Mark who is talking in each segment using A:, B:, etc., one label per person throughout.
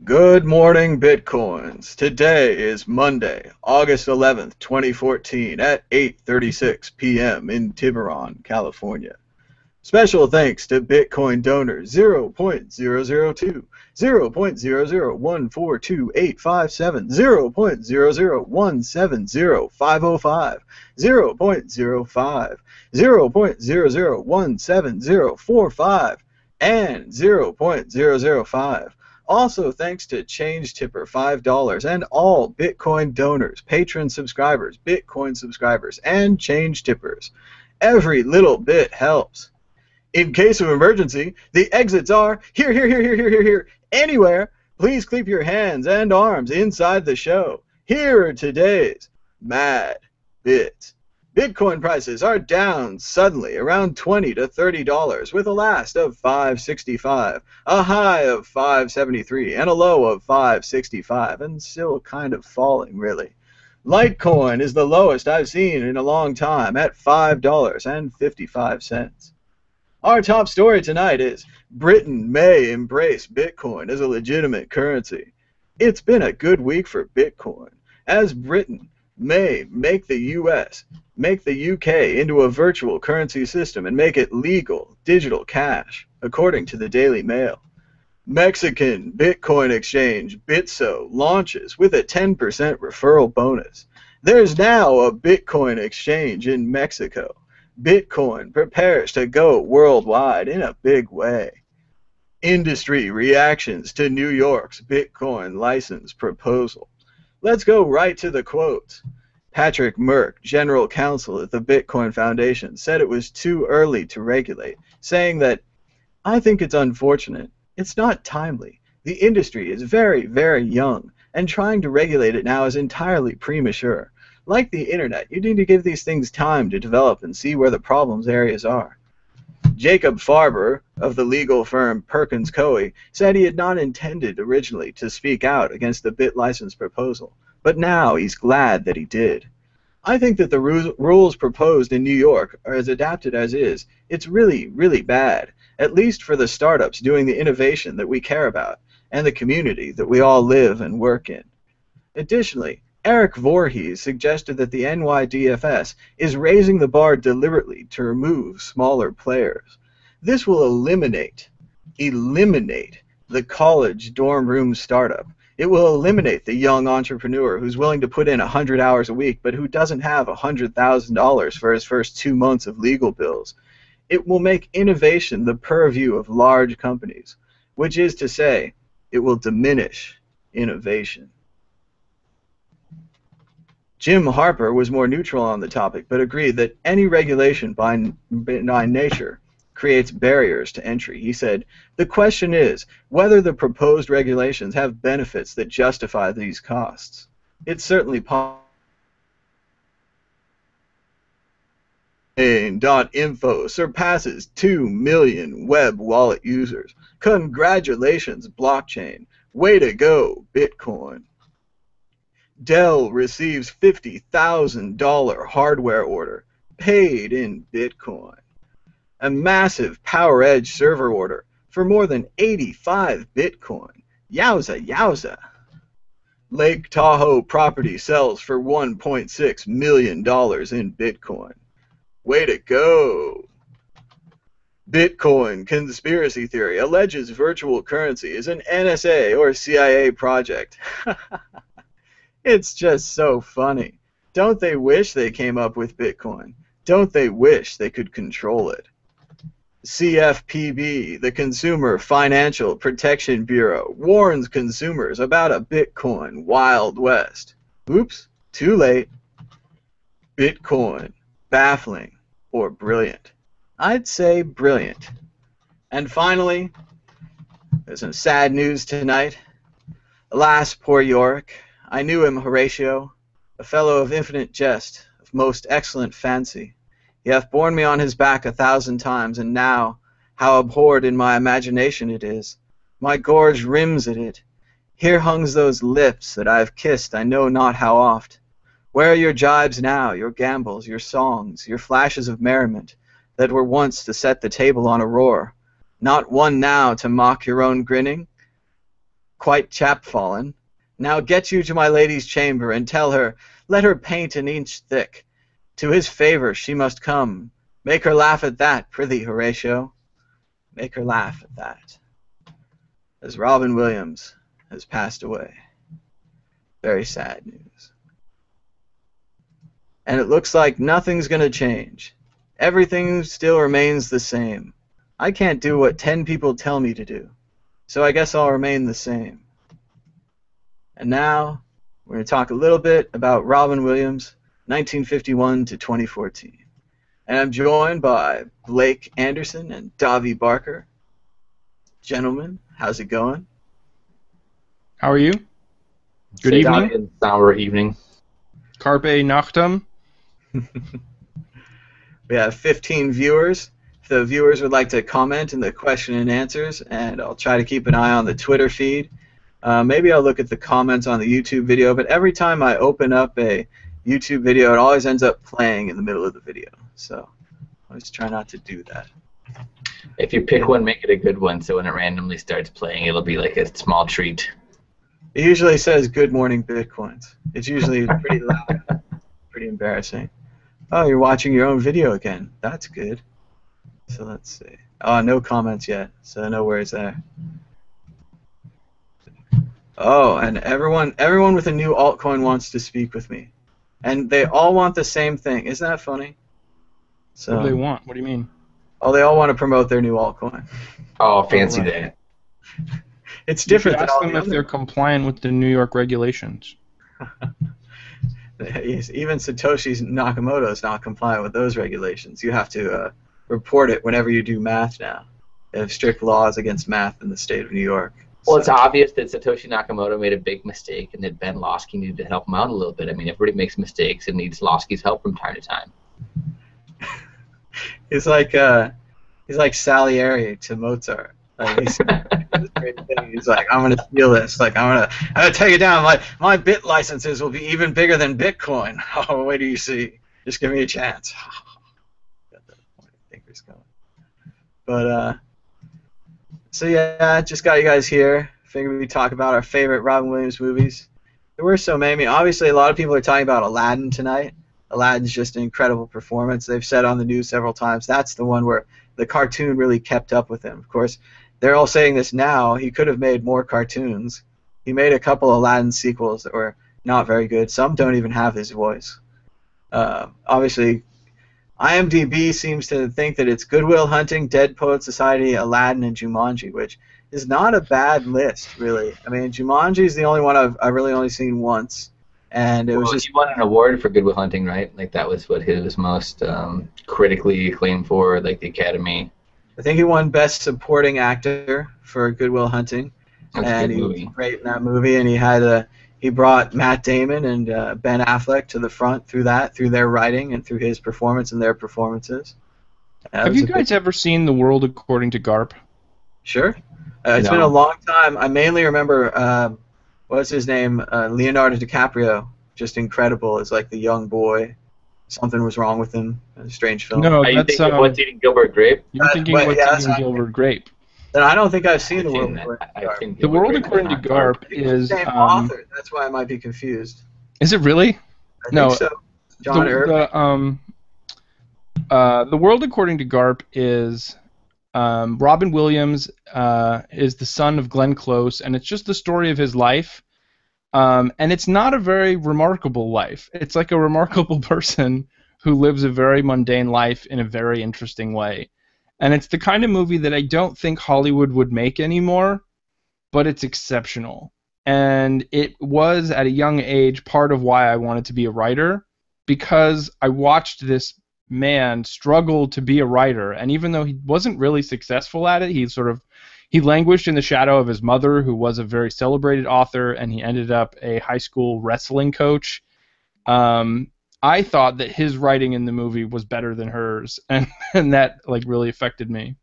A: Good morning, Bitcoins. Today is Monday, August 11th, 2014 at 8:36 p.m. in Tiberon, California. Special thanks to Bitcoin donors 0.002, 0.001428570, 0.001705005, 0.05, 0.0017045, and 0.005. Also, thanks to Change Tipper, $5, and all Bitcoin donors, patron subscribers, Bitcoin subscribers, and Change Tippers. Every little bit helps. In case of emergency, the exits are here, anywhere. Please keep your hands and arms inside the show. Here are today's MadBits. Bitcoin prices are down suddenly around $20 to $30 with a last of $565, a high of $573, and a low of $565, and still kind of falling, really. Litecoin is the lowest I've seen in a long time at $5.55. Our top story tonight is Britain may embrace Bitcoin as a legitimate currency. It's been a good week for Bitcoin, as Britain may make the UK into a virtual currency system and make it legal digital cash, according to the Daily Mail. Mexican Bitcoin exchange Bitso launches with a 10% referral bonus. There's now a Bitcoin exchange in Mexico. Bitcoin prepares to go worldwide in a big way. Industry reactions to New York's Bitcoin license proposal. Let's go right to the quotes. Patrick Merck, general counsel at the Bitcoin Foundation, said it was too early to regulate, saying that, "I think it's unfortunate. It's not timely. The industry is very, very young, and trying to regulate it now is entirely premature. Like the internet, you need to give these things time to develop and see where the problems areas are." Jacob Farber of the legal firm Perkins Coie said he had not intended originally to speak out against the Bit license proposal, but now he's glad that he did. "I think that the rules proposed in New York are as adapted as is. It's really, really bad, at least for the startups doing the innovation that we care about and the community that we all live and work in." Additionally, Eric Voorhees suggested that the NYDFS is raising the bar deliberately to remove smaller players. This will eliminate the college dorm room startup. It will eliminate the young entrepreneur who's willing to put in 100 hours a week but who doesn't have $100,000 for his first 2 months of legal bills. It will make innovation the purview of large companies, which is to say, it will diminish innovation. Jim Harper was more neutral on the topic, but agreed that any regulation by nature creates barriers to entry. He said, "The question is whether the proposed regulations have benefits that justify these costs. It's certainly possible." Blockchain.info surpasses 2 million web wallet users. Congratulations, Blockchain. Way to go, Bitcoin. Dell receives $50,000 hardware order, paid in Bitcoin. A massive PowerEdge server order for more than 85 Bitcoin. Yowza, yowza. Lake Tahoe property sells for $1.6 million in Bitcoin. Way to go. Bitcoin conspiracy theory alleges virtual currency is an NSA or CIA project. It's just so funny. Don't they wish they came up with Bitcoin? Don't they wish they could control it? CFPB, the Consumer Financial Protection Bureau, warns consumers about a Bitcoin Wild West. Oops, too late. Bitcoin, baffling or brilliant? I'd say brilliant. And finally, there's some sad news tonight. Alas, poor Yorick. I knew him, Horatio, a fellow of infinite jest, of most excellent fancy. He hath borne me on his back 1,000 times, and now, how abhorred in my imagination it is! My gorge rims at it. Here hungs those lips that I have kissed I know not how oft. Where are your jibes now, your gambols, your songs, your flashes of merriment, that were once to set the table on a roar? Not one now to mock your own grinning? quite chapfallen. Now get you to my lady's chamber, and tell her, let her paint an inch thick. To his favour she must come. Make her laugh at that, prithee, Horatio. Make her laugh at that. As Robin Williams has passed away. Very sad news. And it looks like nothing's going to change. Everything still remains the same. I can't do what 10 people tell me to do, so I guess I'll remain the same. And now, we're going to talk a little bit about Robin Williams, 1951 to 2014. And I'm joined by Blake Anderson and Davi Barker. Gentlemen, how's it going?
B: How are you? Good evening.
C: And sour evening.
B: Carpe Noctem.
A: We have 15 viewers. If the viewers would like to comment in the question and answers, and I'll try to keep an eye on the Twitter feed. Maybe I'll look at the comments on the YouTube video, but every time I open up a YouTube video, it always ends up playing in the middle of the video. So I always try not to do that.
C: If you pick one, make it a good one, so when it randomly starts playing, it'll be like a small treat.
A: It usually says, "Good morning, Bitcoins." It's usually pretty loud, pretty embarrassing. Oh, you're watching your own video again. That's good. So let's see. Oh, no comments yet, so no worries there. Oh, and everyone with a new altcoin wants to speak with me. And they all want the same thing. Isn't that funny? So,
B: What do they want? What do you mean?
A: Oh, they all want to promote their new altcoin.
C: Oh, fancy day.
A: It's different.
B: You should ask them if they're compliant with the New York regulations.
A: Even Satoshi Nakamoto is not compliant with those regulations. You have to report it whenever you do math now. They have strict laws against math in the state of New York.
C: Well, it's obvious that Satoshi Nakamoto made a big mistake and that Ben Losky needed to help him out a little bit. I mean, everybody makes mistakes and needs Losky's help from time to time.
A: He's like Salieri to Mozart. He's like, I'm gonna steal this. Like, I'm gonna take it down. My bit licenses will be even bigger than Bitcoin. Oh, wait till you see. Just give me a chance. Got the fingers going. But so yeah, just got you guys here. Figured we'd talk about our favorite Robin Williams movies. There were so many. I mean, obviously, a lot of people are talking about Aladdin tonight. Aladdin's just an incredible performance. They've said on the news several times that's the one where the cartoon really kept up with him. Of course, they're all saying this now. He could have made more cartoons. He made a couple Aladdin sequels that were not very good. Some don't even have his voice. Obviously, IMDb seems to think that it's Good Will Hunting, Dead Poet Society, Aladdin, and Jumanji, which is not a bad list, really. I mean, Jumanji is the only one I've really only seen once, and it was just.
C: He won an award for Good Will Hunting, right? Like that was what he was most critically acclaimed for, like the Academy.
A: I think he won Best Supporting Actor for Good Will Hunting, and he was great in that movie. And he brought Matt Damon and Ben Affleck to the front through their writing and through his performance and their performances.
B: Have you guys ever seen The World According to Garp?
A: Sure. It's been a long time. I mainly remember, what's his name? Leonardo DiCaprio. Just incredible as like the young boy. Something was wrong with him. A strange film.
B: No,
C: Are you
B: that's
C: thinking What's Eating Gilbert Grape?
B: You're thinking What's Eating Gilbert Grape.
A: Then I don't think I've seen The World According to Garp.
B: The World According to Garp is
A: the same author. That's why I might be confused.
B: Is it really?
A: I think so. John Irving.
B: The World According to Garp is Robin Williams is the son of Glenn Close, and it's just the story of his life. And it's not a very remarkable life. It's like a remarkable person who lives a very mundane life in a very interesting way. And it's the kind of movie that I don't think Hollywood would make anymore, but it's exceptional. And it was, at a young age, part of why I wanted to be a writer, because I watched this man struggle to be a writer. And even though he wasn't really successful at it, he languished in the shadow of his mother, who was a very celebrated author, and he ended up a high school wrestling coach. I thought that his writing in the movie was better than hers, and that like really affected me.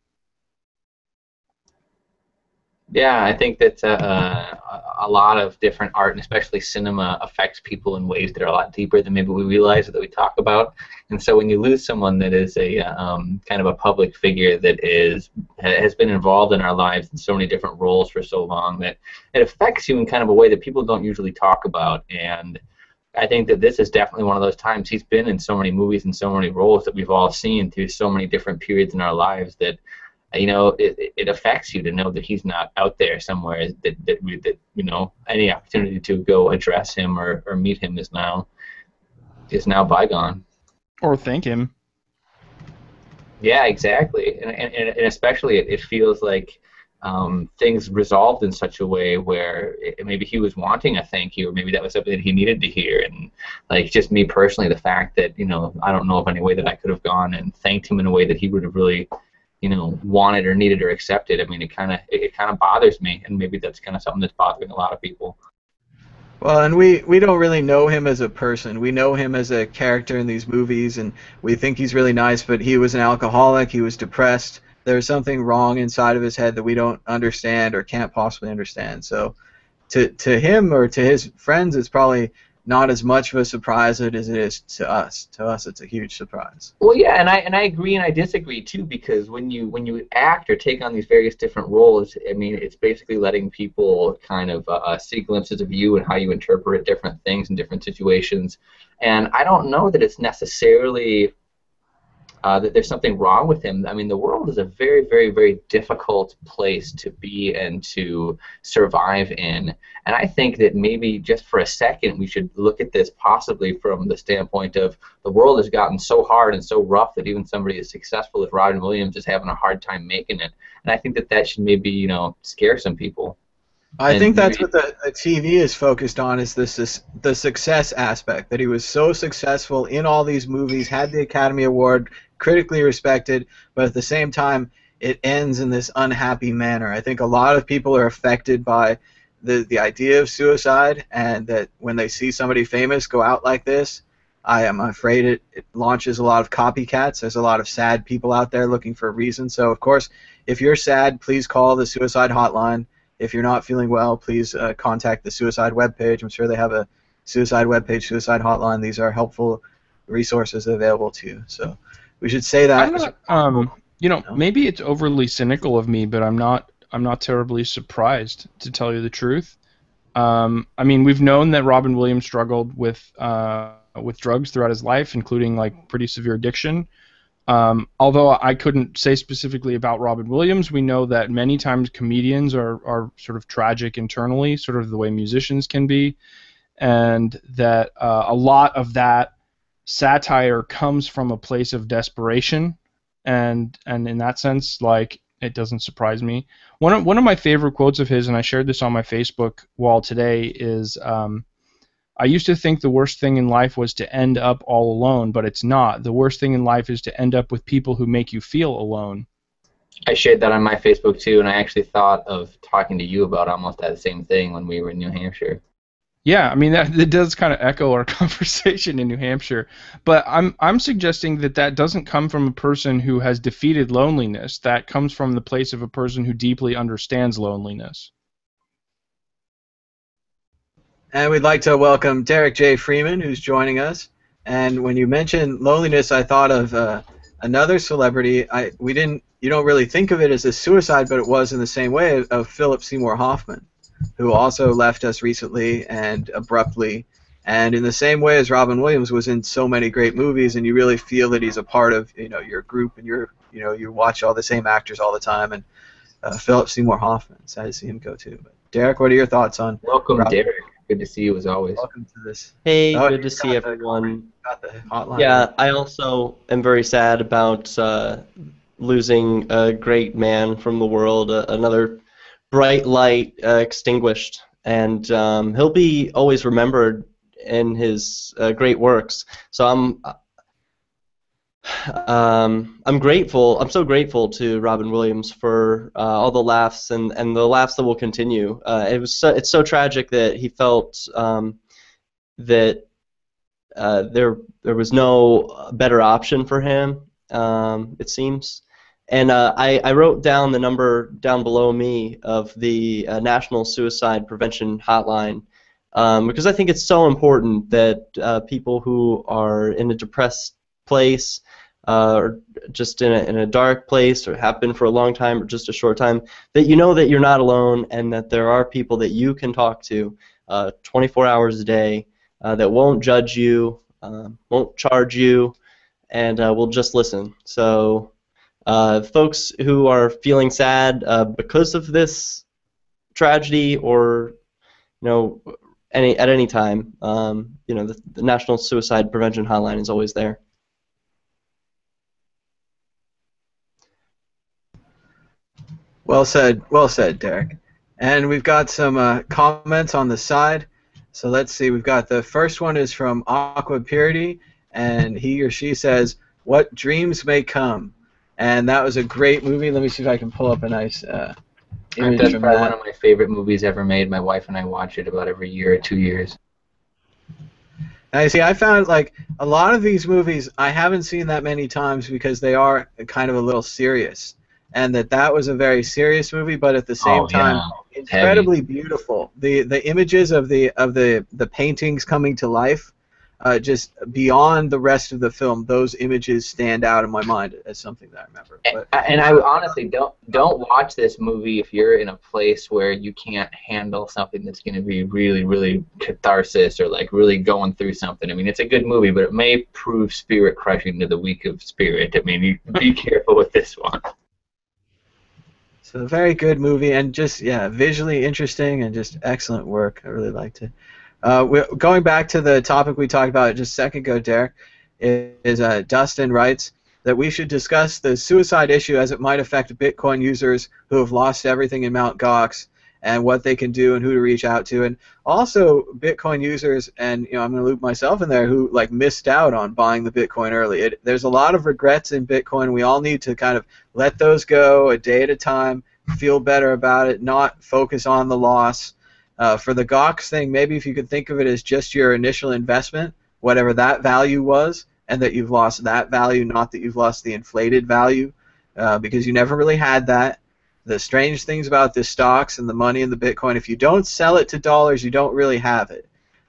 C: Yeah, I think that a lot of different art, and especially cinema, affects people in ways that are a lot deeper than maybe we realize or that we talk about. And so when you lose someone that is a kind of a public figure that has been involved in our lives in so many different roles for so long, that it affects you in kind of a way that people don't usually talk about. And I think that this is definitely one of those times. He's been in so many movies and so many roles that we've all seen through so many different periods in our lives that it affects you to know that he's not out there somewhere, that any opportunity to go address him or meet him is now bygone.
B: Or thank him.
C: Yeah, exactly, and especially it feels like things resolved in such a way where maybe he was wanting a thank you, or maybe that was something that he needed to hear. And like, just me personally, the fact that I don't know of any way that I could have gone and thanked him in a way that he would have really wanted or needed or accepted. I mean, it kind of bothers me, and maybe that's kind of something that's bothering a lot of people.
A: Well, and we don't really know him as a person. We know him as a character in these movies, and we think he's really nice, but he was an alcoholic, he was depressed. There's something wrong inside of his head that we don't understand or can't possibly understand. So to him or to his friends, it's probably not as much of a surprise as it is to us. To us, it's a huge surprise.
C: Well, yeah, and I agree and I disagree too, because when you act or take on these various different roles, I mean, it's basically letting people kind of see glimpses of you and how you interpret different things in different situations. And I don't know that it's necessarily that there's something wrong with him. I mean, the world is a very, very, very difficult place to be and to survive in. And I think that maybe just for a second we should look at this possibly from the standpoint of the world has gotten so hard and so rough that even somebody as successful as Robin Williams is having a hard time making it. And I think that should maybe, scare some people.
A: I think that's what the TV is focused on, is the success aspect, that he was so successful in all these movies, had the Academy Award, critically respected, but at the same time it ends in this unhappy manner. I think a lot of people are affected by the idea of suicide, and that when they see somebody famous go out like this, I am afraid it launches a lot of copycats. There's a lot of sad people out there looking for a reason. So, of course, if you're sad, please call the suicide hotline. If you're not feeling well, please contact the suicide webpage. I'm sure they have a suicide webpage, suicide hotline. These are helpful resources available to you. So we should say that.
B: I'm not, maybe it's overly cynical of me, but I'm not terribly surprised, to tell you the truth. I mean, we've known that Robin Williams struggled with drugs throughout his life, including like pretty severe addiction. Although I couldn't say specifically about Robin Williams, we know that many times comedians are sort of tragic internally, sort of the way musicians can be, and that a lot of that satire comes from a place of desperation, and in that sense, like, it doesn't surprise me. One of my favorite quotes of his, and I shared this on my Facebook wall today, is I used to think the worst thing in life was to end up all alone, but it's not. The worst thing in life is to end up with people who make you feel alone.
C: I shared that on my Facebook too, and I actually thought of talking to you about almost that same thing when we were in New Hampshire.
B: Yeah, I mean, that does kind of echo our conversation in New Hampshire, but I'm suggesting that doesn't come from a person who has defeated loneliness. That comes from the place of a person who deeply understands loneliness.
A: And we'd like to welcome Derek J. Freeman, who's joining us. And when you mentioned loneliness, I thought of another celebrity. You don't really think of it as a suicide, but it was in the same way, of Philip Seymour Hoffman, who also left us recently and abruptly. And in the same way as Robin Williams was in so many great movies, and you really feel that he's a part of your group, and you watch all the same actors all the time. And Philip Seymour Hoffman, sad to see him go too. But Derek, what are your thoughts on?
C: Welcome, Derek. Good to see you as always.
A: Welcome to this.
D: Hey, good to see everyone.
A: Got the hotline.
D: Yeah, I also am very sad about losing a great man from the world, another bright light extinguished, and he'll be always remembered in his great works. So I'm grateful. I'm so grateful to Robin Williams for all the laughs and the laughs that will continue. It's so tragic that he felt that there was no better option for him. It seems, And I wrote down the number down below me of the National Suicide Prevention Hotline because I think it's so important that people who are in a depressed place or just in a dark place or have been for a long time or just a short time, that you know that you're not alone and that there are people that you can talk to 24 hours a day that won't judge you, won't charge you, and will just listen. So folks who are feeling sad because of this tragedy, or at any time, the National Suicide Prevention Hotline is always there.
A: Well said, Derek. And we've got some comments on the side. So let's see. We've got the first one is from Aqua Purity, and he or she says, "What dreams may come." And that was a great movie. Let me see if I can pull up a nice image
C: That's
A: from
C: probably
A: that.
C: one of my favorite movies ever made. My wife and I watch it about every year or 2 years.
A: And I see. I found like a lot of these movies I haven't seen that many times because they are kind of a little serious, and that was a very serious movie, but at the same time, incredibly beautiful. The images of the paintings coming to life, just beyond the rest of the film, those images stand out in my mind as something that I remember. But,
C: and I honestly don't watch this movie if you're in a place where you can't handle something that's going to be really, really catharsis or like really going through something. I mean, it's a good movie, but it may prove spirit crushing to the weak of spirit. I mean, you be careful with this one.
A: So a very good movie, and just visually interesting and just excellent work. I really liked it. Going back to the topic we talked about just a second ago, Derek, is Dustin writes that we should discuss the suicide issue as it might affect Bitcoin users who have lost everything in Mt. Gox and what they can do and who to reach out to, and also Bitcoin users, and I'm going to loop myself in there, who like missed out on buying the Bitcoin early. There's a lot of regrets in Bitcoin. We all need to kind of let those go a day at a time, feel better about it, not focus on the loss. For the Gox thing, maybe if you could think of it as just your initial investment, whatever that value was, and that you've lost that value, not that you've lost the inflated value, because you never really had that. The strange things about the stocks and the money in the Bitcoin, if you don't sell it to dollars, you don't really have it.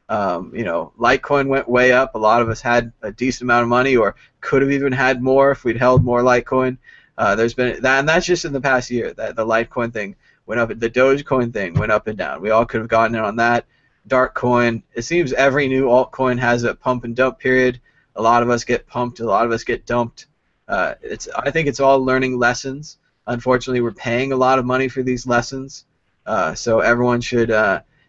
A: Litecoin went way up. A lot of us had a decent amount of money, or could have even had more if we'd held more Litecoin. There's been that, and that's just in the past year. That the Litecoin thing went up. The Dogecoin thing went up and down. We all could have gotten in on that. Darkcoin. It seems every new altcoin has a pump and dump period. A lot of us get pumped. A lot of us get dumped. I think it's all learning lessons. Unfortunately, we're paying a lot of money for these lessons. So everyone should,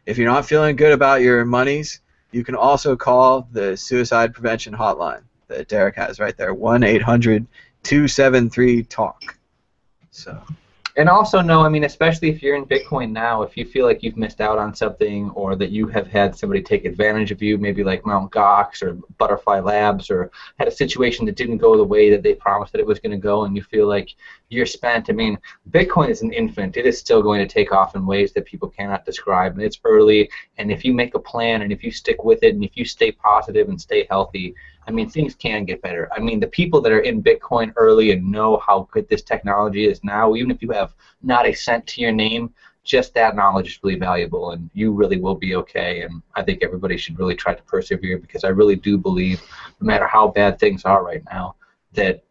A: if you're not feeling good about your monies, you can also call the suicide prevention hotline that Derek has right there, 1-800-273-TALK. So.
C: And also know, I mean, especially if you're in Bitcoin now, if you feel like you've missed out on something, or that you have had somebody take advantage of you, maybe like Mt. Gox or Butterfly Labs, or had a situation that didn't go the way that they promised that it was going to go, and you feel like you're spent. I mean, Bitcoin is an infant. It is still going to take off in ways that people cannot describe, and it's early. And if you make a plan, and if you stick with it, and if you stay positive and stay healthy, I mean, things can get better. I mean, the people that are in Bitcoin early and know how good this technology is now, even if you have not a cent to your name, just that knowledge is really valuable, and you really will be okay. And I think everybody should really try to persevere, because I really do believe, no matter how bad things are right now, that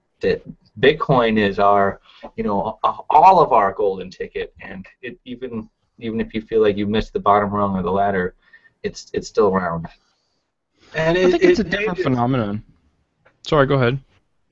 C: Bitcoin is our, all of our golden ticket. And even if you feel like you missed the bottom rung of the ladder, it's still around.
A: And
B: I think it's a different phenomenon. Sorry, go ahead.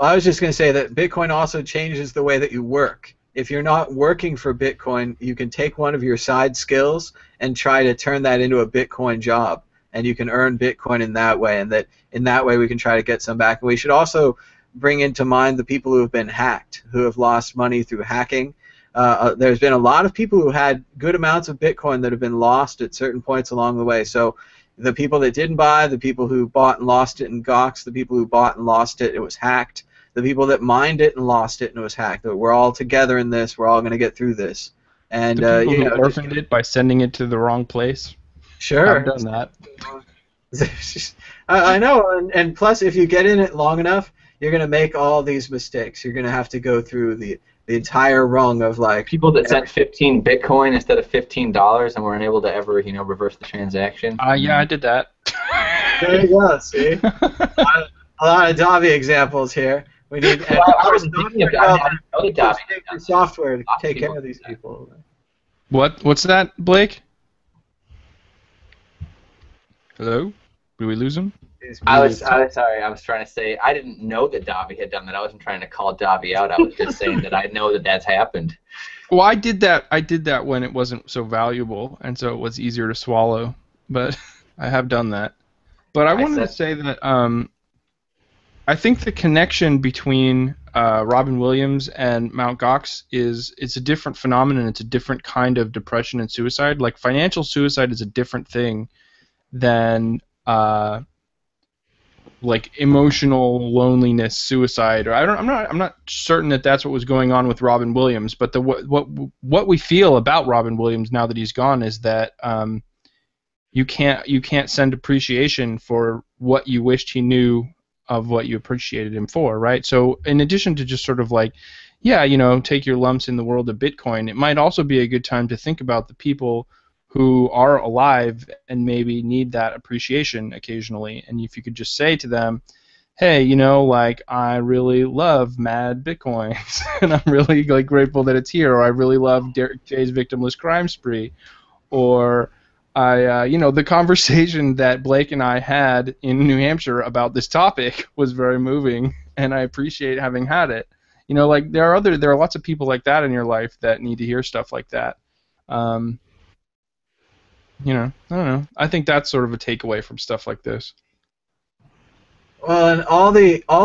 A: I was just going to say that Bitcoin also changes the way that you work. If you're not working for Bitcoin, you can take one of your side skills and try to turn that into a Bitcoin job, and you can earn Bitcoin in that way, and that in that way we can try to get some back. And we should also bring into mind the people who have been hacked, who have lost money through hacking. There's been a lot of people who had good amounts of Bitcoin that have been lost at certain points along the way. So the people that didn't buy, the people who bought and lost it in Gox, the people who bought and lost it, it was hacked. The people that mined it and lost it and it was hacked. We're all together in this. We're all going to get through this. And
B: the people who orphaned it by sending it to the wrong place.
A: Sure.
B: I've done that.
A: I know, and plus, if you get in it long enough, you're going to make all these mistakes. You're going to have to go through the entire rung of like
C: people that sent 15 Bitcoin instead of $15 and weren't able to ever, reverse the transaction.
B: Yeah, I did that.
A: There you go. See, a lot of Dobby examples here. We need.
C: Well, I was thinking about Dobby.
A: Software to take care of these people.
B: What's that, Blake? Hello? Did we lose him?
C: I was sorry. I was trying to say I didn't know that Dobby had done that. I wasn't trying to call Dobby out. I was just saying that I know that that's happened.
B: Well, I did that when it wasn't so valuable, and so it was easier to swallow. But I have done that. But I wanted to say that I think the connection between Robin Williams and Mt. Gox it's a different phenomenon. It's a different kind of depression and suicide. Like financial suicide is a different thing than like emotional loneliness suicide. Or I'm not certain that that's what was going on with Robin Williams. But what we feel about Robin Williams now that he's gone is that you can't send appreciation for what you wished he knew of what you appreciated him for, right? So in addition to just sort of like, take your lumps in the world of Bitcoin, it might also be a good time to think about the people who are alive and maybe need that appreciation occasionally. And if you could just say to them, hey, I really love MadBitcoins, and I'm really grateful that it's here, or I really love Derek J's Victimless Crime Spree, or the conversation that Blake and I had in New Hampshire about this topic was very moving, and I appreciate having had it. There are lots of people like that in your life that need to hear stuff like that. I don't know. I think that's sort of a takeaway from stuff like this.
A: Well, and all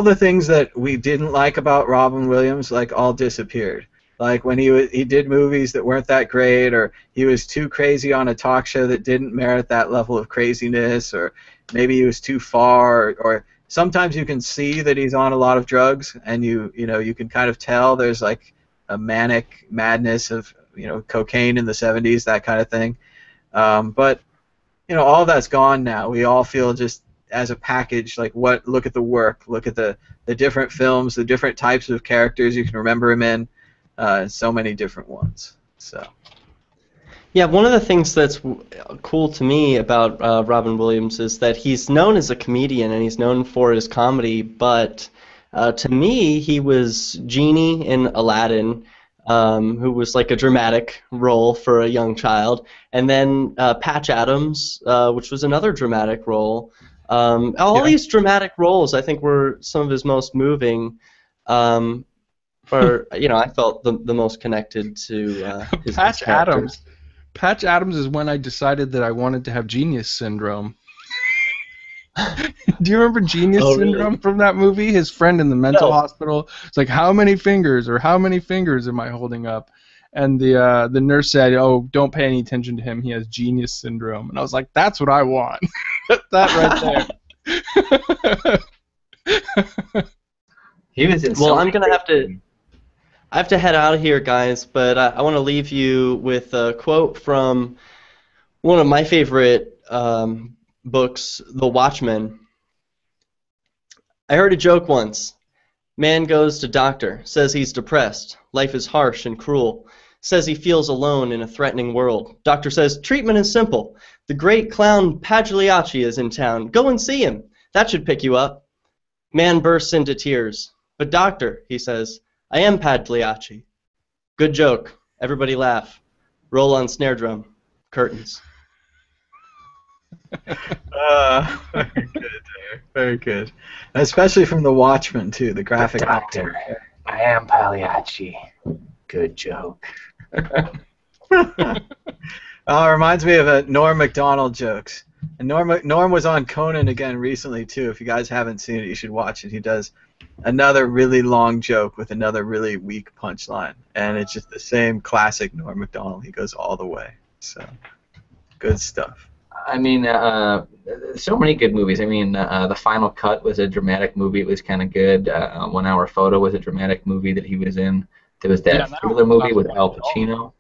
A: the things that we didn't like about Robin Williams, all disappeared. Like when he did movies that weren't that great, or he was too crazy on a talk show that didn't merit that level of craziness, or maybe he was too far, or sometimes you can see that he's on a lot of drugs, and you can kind of tell there's like a manic madness of cocaine in the 70s, that kind of thing. But all that's gone now. We all feel just as a package, look at the work, look at the different films, the different types of characters you can remember him in. So many different ones. So.
D: Yeah, one of the things that's cool to me about Robin Williams is that he's known as a comedian and he's known for his comedy, but to me he was Genie in Aladdin, who was like a dramatic role for a young child, and then Patch Adams, which was another dramatic role. These dramatic roles I think were some of his most moving. I felt the most connected to his
B: Patch
D: characters.
B: Adams. Patch Adams is when I decided that I wanted to have genius syndrome. Do you remember genius syndrome from that movie? His friend in the mental hospital. It's like, how many fingers am I holding up? And the nurse said, oh, don't pay any attention to him. He has genius syndrome. And I was like, that's what I want. That right there.
C: He was in
D: I have to head out of here, guys, but I want to leave you with a quote from one of my favorite books, The Watchman. I heard a joke once. Man goes to doctor, says he's depressed. Life is harsh and cruel. Says he feels alone in a threatening world. Doctor says, treatment is simple. The great clown Pagliacci is in town. Go and see him. That should pick you up. Man bursts into tears. But doctor, he says, I am Pagliacci. Good joke. Everybody laugh. Roll on snare drum. Curtains.
A: Very good, Derek. Very good. Especially from the Watchman too, the graphic.
C: Doctor, I am Pagliacci. Good joke.
A: It reminds me of Norm Macdonald jokes. And Norm was on Conan again recently too. If you guys haven't seen it, you should watch it. He does another really long joke with another really weak punchline, and it's just the same classic Norm Macdonald. He goes all the way. So good stuff.
C: I mean, so many good movies. I mean, The Final Cut was a dramatic movie. It was kind of good. 1 Hour Photo was a dramatic movie that he was in. There was that thriller movie with Al Pacino.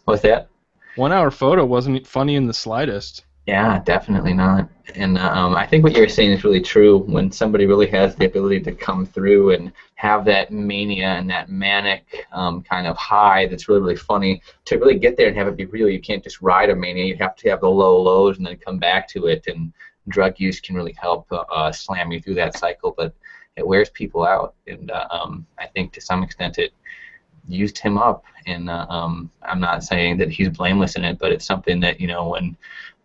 C: What's that?
B: 1 Hour Photo wasn't funny in the slightest.
C: Yeah, definitely not. And I think what you're saying is really true. When somebody really has the ability to come through and have that mania and that manic kind of high that's really, really funny, to really get there and have it be real, you can't just ride a mania. You have to have the low lows and then come back to it. And drug use can really help slam you through that cycle, but it wears people out. And I think to some extent it used him up. And I'm not saying that he's blameless in it, but it's something that, when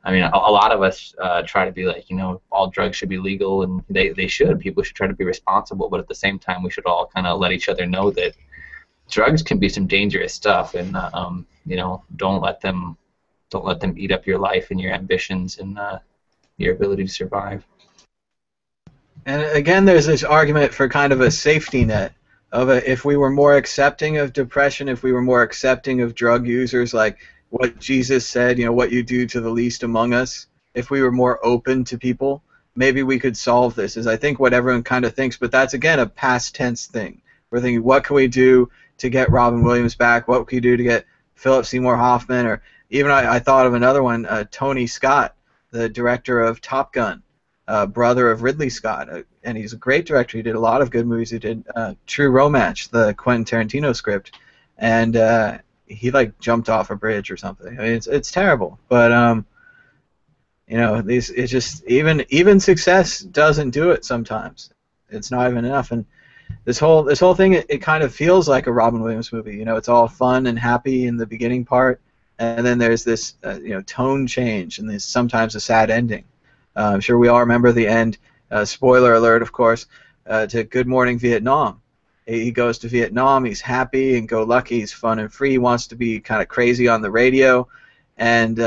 C: I mean, a lot of us try to be like, all drugs should be legal, and they should. People should try to be responsible, but at the same time, we should all kind of let each other know that drugs can be some dangerous stuff, and don't let them eat up your life and your ambitions and your ability to survive.
A: And again, there's this argument for kind of a safety net of if we were more accepting of depression, if we were more accepting of drug users, like what Jesus said, what you do to the least among us, if we were more open to people, maybe we could solve this, is I think what everyone kind of thinks, but that's, again, a past tense thing. We're thinking, what can we do to get Robin Williams back? What can we do to get Philip Seymour Hoffman? Or even I thought of another one, Tony Scott, the director of Top Gun, brother of Ridley Scott, and he's a great director. He did a lot of good movies. He did True Romance, the Quentin Tarantino script, and he jumped off a bridge or something. I mean, it's terrible, but it's just even success doesn't do it sometimes. It's not even enough, and this whole thing it kind of feels like a Robin Williams movie. It's all fun and happy in the beginning part, and then there's this tone change, and there's sometimes a sad ending. I'm sure we all remember the end. Spoiler alert, of course, to Good Morning Vietnam. He goes to Vietnam, he's happy and go lucky, he's fun and free, he wants to be kind of crazy on the radio, and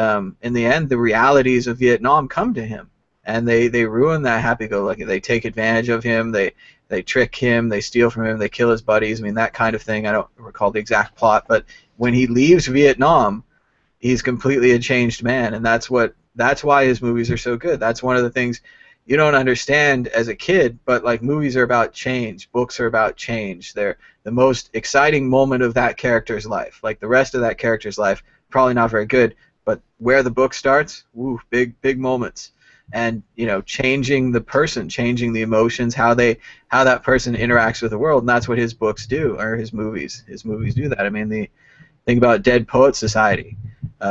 A: in the end, the realities of Vietnam come to him, and they ruin that happy-go-lucky. They take advantage of him, they trick him, they steal from him, they kill his buddies, I mean, that kind of thing. I don't recall the exact plot, but when he leaves Vietnam, he's completely a changed man, and that's why his movies are so good. That's one of the things you don't understand as a kid, but movies are about change, books are about change. They're the most exciting moment of that character's life. The rest of that character's life, probably not very good, but where the book starts, woo, big moments. And changing the person, changing the emotions, how that person interacts with the world, and that's what his books do, or his movies. His movies do that. I mean, think about Dead Poets Society.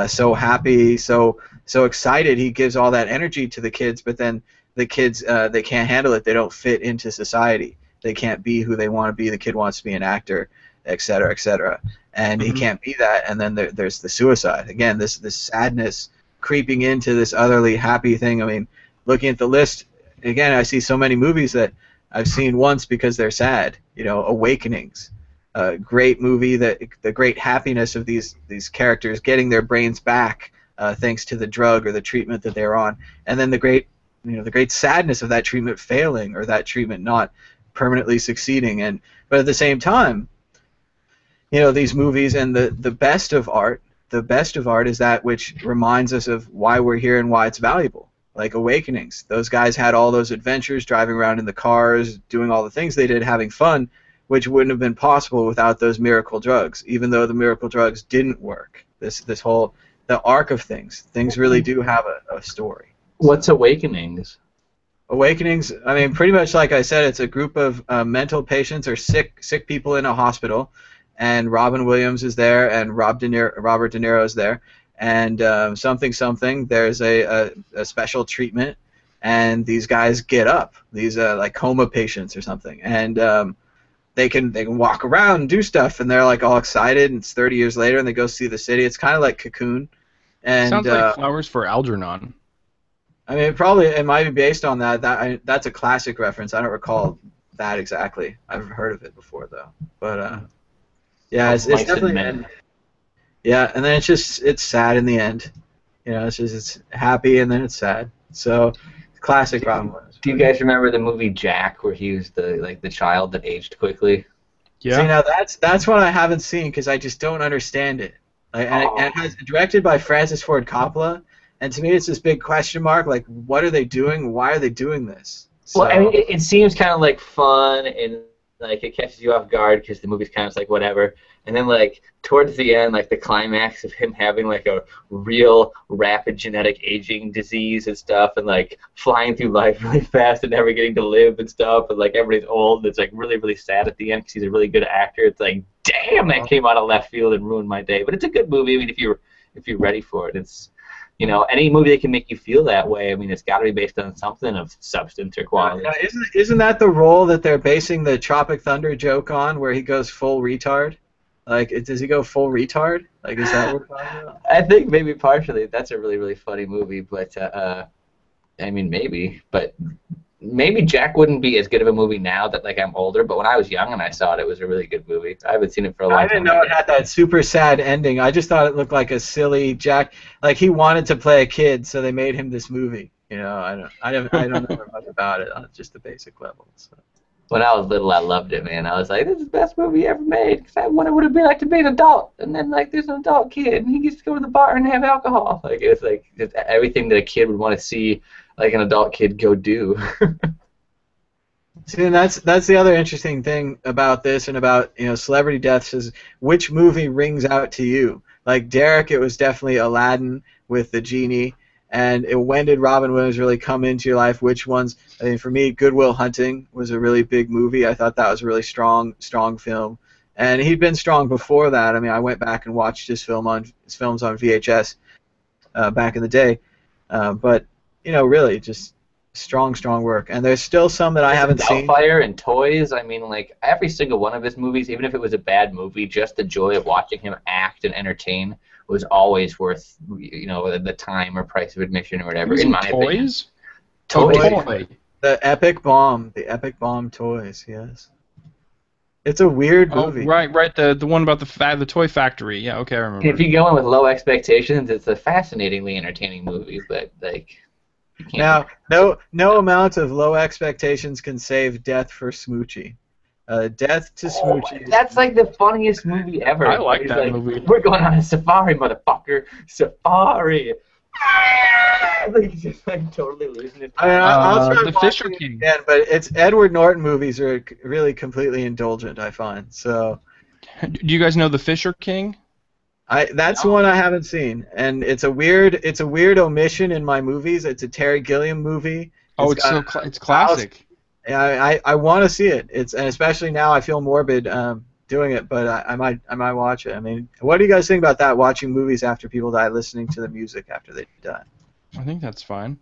A: So happy, so excited, he gives all that energy to the kids, but then the kids, they can't handle it. They don't fit into society. They can't be who they want to be. The kid wants to be an actor, et cetera, and he can't be that. And then there's the suicide. Again, this sadness creeping into this otherly happy thing. I mean, looking at the list, again, I see so many movies that I've seen once because they're sad. Awakenings, a great movie, that the great happiness of these characters getting their brains back thanks to the drug or the treatment that they're on, and then the great sadness of that treatment failing, or that treatment not permanently succeeding. But at the same time, these movies and the best of art is that which reminds us of why we're here and why it's valuable. Like Awakenings, those guys had all those adventures, driving around in the cars, doing all the things they did, having fun, which wouldn't have been possible without those miracle drugs, even though the miracle drugs didn't work. This whole, the arc of things really do have a story.
C: What's Awakenings?
A: Awakenings, I mean, pretty much like I said, it's a group of mental patients or sick people in a hospital, and Robin Williams is there, and Robert De Niro is there, and there's a special treatment, and these guys get up, these coma patients or something, and they can walk around and do stuff, and they're all excited, and it's 30 years later, and they go see the city. It's kind of like Cocoon. And
B: sounds like Flowers for Algernon.
A: I mean, it might be based on that. That's a classic reference. I don't recall that exactly. I've heard of it before, though. But yeah, it's definitely. Yeah, and then it's sad in the end. It's happy and then it's sad. So, classic Robin Williams.
C: Do you guys remember the movie Jack, where he was the child that aged quickly?
B: Yeah.
A: See, now that's what I haven't seen because I just don't understand it. And it's directed by Francis Ford Coppola. And to me, it's this big question mark. What are they doing? Why are they doing this? So,
C: well, I mean, it seems kind of fun and like it catches you off guard because the movie's kind of like whatever, and then like towards the end, like the climax of him having like a real rapid genetic aging disease and stuff, and like flying through life really fast and never getting to live and stuff, and like everybody's old. And it's like really really sad at the end because he's a really good actor. It's like damn, that came out of left field and ruined my day. But it's a good movie. I mean, if you're ready for it, it's. You know, any movie that can make you feel that way, I mean, it's got to be based on something of substance or quality.
A: Isn't that the role that they're basing the Tropic Thunder joke on, where he goes full retard? Like, does he go full retard? Like, is that what we're talking about?
C: I think maybe partially. That's a really, really funny movie, but, I mean, maybe. But maybe Jack wouldn't be as good of a movie now that, like, I'm older, but when I was young and I saw it, it was a really good movie. I haven't seen it for a long time.
A: I didn't know it had that super sad ending. I just thought it looked like a silly Jack. Like, he wanted to play a kid, so they made him this movie. You know, I don't know much about it on just the basic level. So.
C: When I was little, I loved it, man. I was like, this is the best movie ever made, because I wonder what it would be like to be an adult. And then, like, there's an adult kid, and he gets to go to the bar and have alcohol. Like, it's like it's everything that a kid would want to see, like, an adult kid go do.
A: See, and that's the other interesting thing about this and about, you know, celebrity deaths is which movie rings out to you. Like Derek, it was definitely Aladdin with the genie. And when did Robin Williams really come into your life? Which ones? I mean, for me, Good Will Hunting was a really big movie. I thought that was a really strong film. And he'd been strong before that. I mean, I went back and watched his films on VHS back in the day. But you know, really, just strong work. And there's still some that I haven't seen.
C: Doubtfire and Toys. I mean, like every single one of his movies, even if it was a bad movie, just the joy of watching him act and entertain was always worth, you know, the time or price of admission or whatever. In my opinion.
B: Toys.
A: The Epic Bomb Toys. Yes. It's a weird movie.
B: Oh, right. The one about the toy factory. Yeah, okay, I remember.
C: If you go in with low expectations, it's a fascinatingly entertaining movie, but like.
A: Now, no amount of low expectations can save Death for Smoochie. Death to Smoochie.
C: That's like the funniest movie ever.
B: I like that movie.
C: We're going on a safari, motherfucker. Safari. Like, he's just like totally losing it.
A: I mean, I'll try
B: the Fisher King.
A: Again, but it's Edward Norton movies are really completely indulgent, I find. So.
B: Do you guys know The Fisher King?
A: That's one I haven't seen, and it's a weird omission in my movies. It's a Terry Gilliam movie.
B: It's classic.
A: Yeah, I want to see it. And especially now I feel morbid doing it, but I might watch it. I mean, what do you guys think about that? Watching movies after people die, listening to the music after they die.
B: I think that's fine.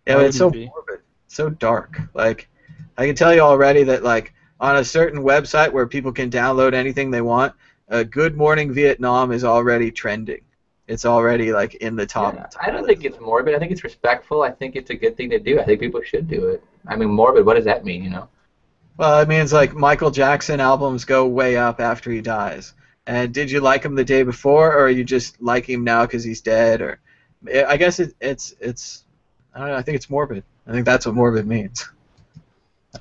A: Yeah, it's so morbid, so dark. Like, I can tell you already that like on a certain website where people can download anything they want. Good Morning Vietnam is already trending. It's already like in the top.
C: Yeah, I don't think it's morbid. I think it's respectful. I think it's a good thing to do. I think people should do it. I mean, morbid. What does that mean? You know?
A: Well, it means like Michael Jackson albums go way up after he dies. And did you like him the day before, or you just like him now because he's dead? Or I guess it's I don't know. I think it's morbid. I think that's what morbid means.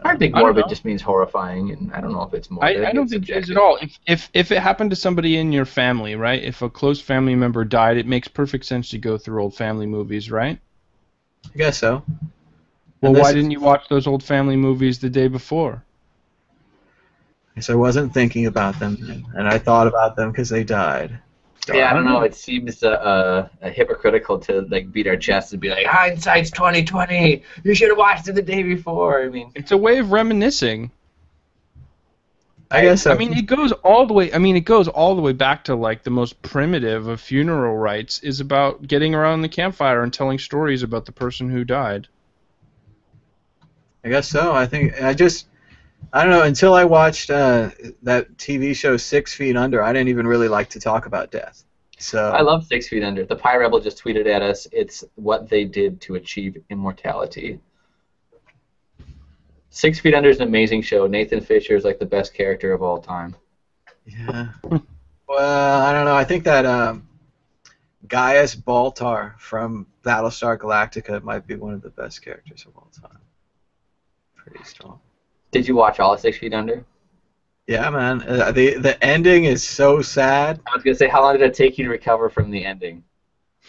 C: I think morbid just means horrifying, and I don't know if it's morbid.
B: I don't think it is at all. If it happened to somebody in your family, right? If a close family member died, it makes perfect sense to go through old family movies, right?
A: I guess so.
B: Well, why didn't you watch those old family movies the day before?
A: Because I wasn't thinking about them, and I thought about them because they died.
C: Yeah, I don't know. It seems hypocritical to like beat our chests and be like, hindsight's 20/20. You should have watched it the day before. I mean,
B: it's a way of reminiscing.
A: I guess so.
B: I mean, it goes all the way. I mean, it goes all the way back to like the most primitive of funeral rites is about getting around the campfire and telling stories about the person who died.
A: I guess so. I don't know. Until I watched that TV show 6 Feet Under, I didn't even really like to talk about death. So
C: I love 6 Feet Under. The Pie Rebel just tweeted at us. It's what they did to achieve immortality. 6 Feet Under is an amazing show. Nathan Fisher is like the best character of all time.
A: Yeah. Well, I don't know. I think that Gaius Baltar from Battlestar Galactica might be one of the best characters of all time. Pretty strong.
C: Did you watch all of 6 Feet Under?
A: Yeah, man. The ending is so sad.
C: I was gonna say, how long did it take you to recover from the ending?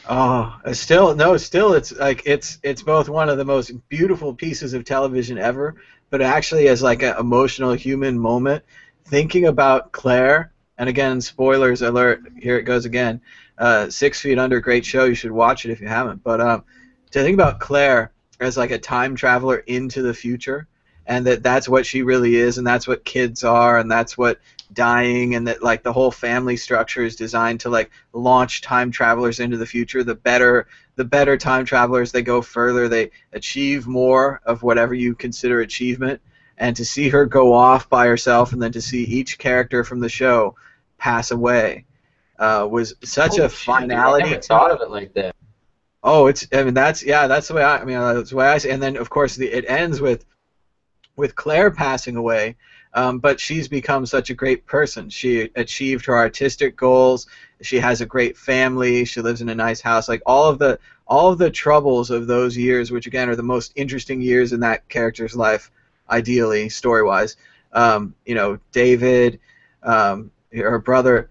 A: Oh, still, it's like it's both one of the most beautiful pieces of television ever, but actually as like an emotional human moment, thinking about Claire, and again, spoilers alert, here it goes again. 6 Feet Under, great show, you should watch it if you haven't. But to think about Claire as like a time traveler into the future, and that's what she really is, and that's what kids are, and that's what dying, and that like the whole family structure is designed to like launch time travelers into the future. The better time travelers, they go further, they achieve more of whatever you consider achievement. And to see her go off by herself, and then to see each character from the show pass away, was such a
C: Shit, dude, I
A: finality
C: never
A: to
C: thought
A: it.
C: of it like that.
A: Oh, it's, I mean, that's the way that's the way I see it. And then of course it ends with Claire passing away, but she's become such a great person. She achieved her artistic goals. She has a great family. She lives in a nice house. Like all of the troubles of those years, which again are the most interesting years in that character's life, ideally story-wise. David, her brother.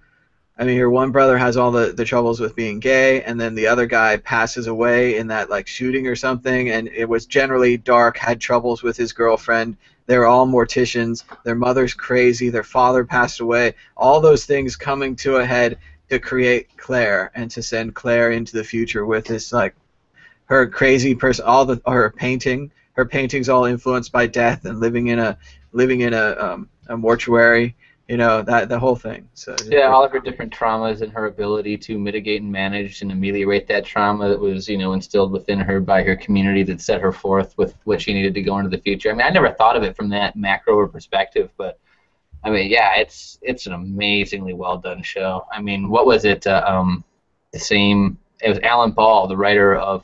A: I mean, her one brother has all the troubles with being gay, and then the other guy passes away in that like shooting or something, and it was generally dark, had troubles with his girlfriend. They're all morticians. Their mother's crazy. Their father passed away. All those things coming to a head to create Claire and to send Claire into the future with this like her crazy person. Her painting. Her painting's all influenced by death and living in a mortuary. That the whole thing. So
C: Yeah, all of her different traumas and her ability to mitigate and manage and ameliorate that trauma that was, instilled within her by her community that set her forth with what she needed to go into the future. I mean, I never thought of it from that macro perspective, but I mean, yeah, it's an amazingly well done show. I mean, what was it? It was Alan Ball, the writer of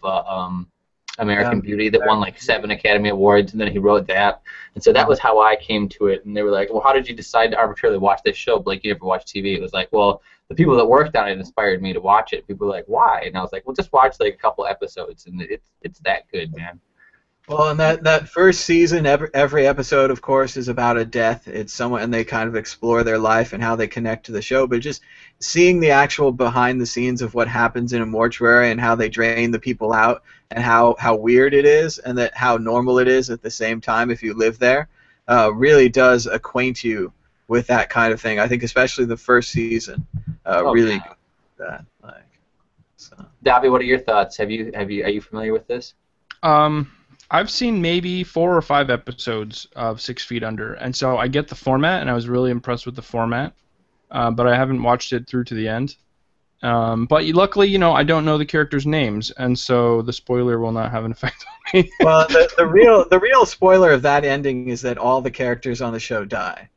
C: American Beauty, that won like 7 Academy Awards, and then he wrote that. And so that was how I came to it. And they were like, well, how did you decide to arbitrarily watch this show? Blake, you never watched TV. It was like, well, the people that worked on it inspired me to watch it. People were like, why? And I was like, well, just watch like a couple episodes, and it's that good, man.
A: Well, and that first season, every episode, of course, is about a death. It's someone, and they kind of explore their life and how they connect to the show. But just seeing the actual behind the scenes of what happens in a mortuary and how they drain the people out, and how weird it is, and that how normal it is at the same time if you live there, really does acquaint you with that kind of thing. I think especially the first season, really
C: Yeah.
A: good at that. So.
C: Gabby, what are your thoughts? Are you familiar with this?
B: I've seen maybe 4 or 5 episodes of 6 Feet Under, and so I get the format, and I was really impressed with the format, but I haven't watched it through to the end. But luckily, I don't know the characters' names, and so the spoiler will not have an effect on me.
A: Well, the real spoiler of that ending is that all the characters on the show die.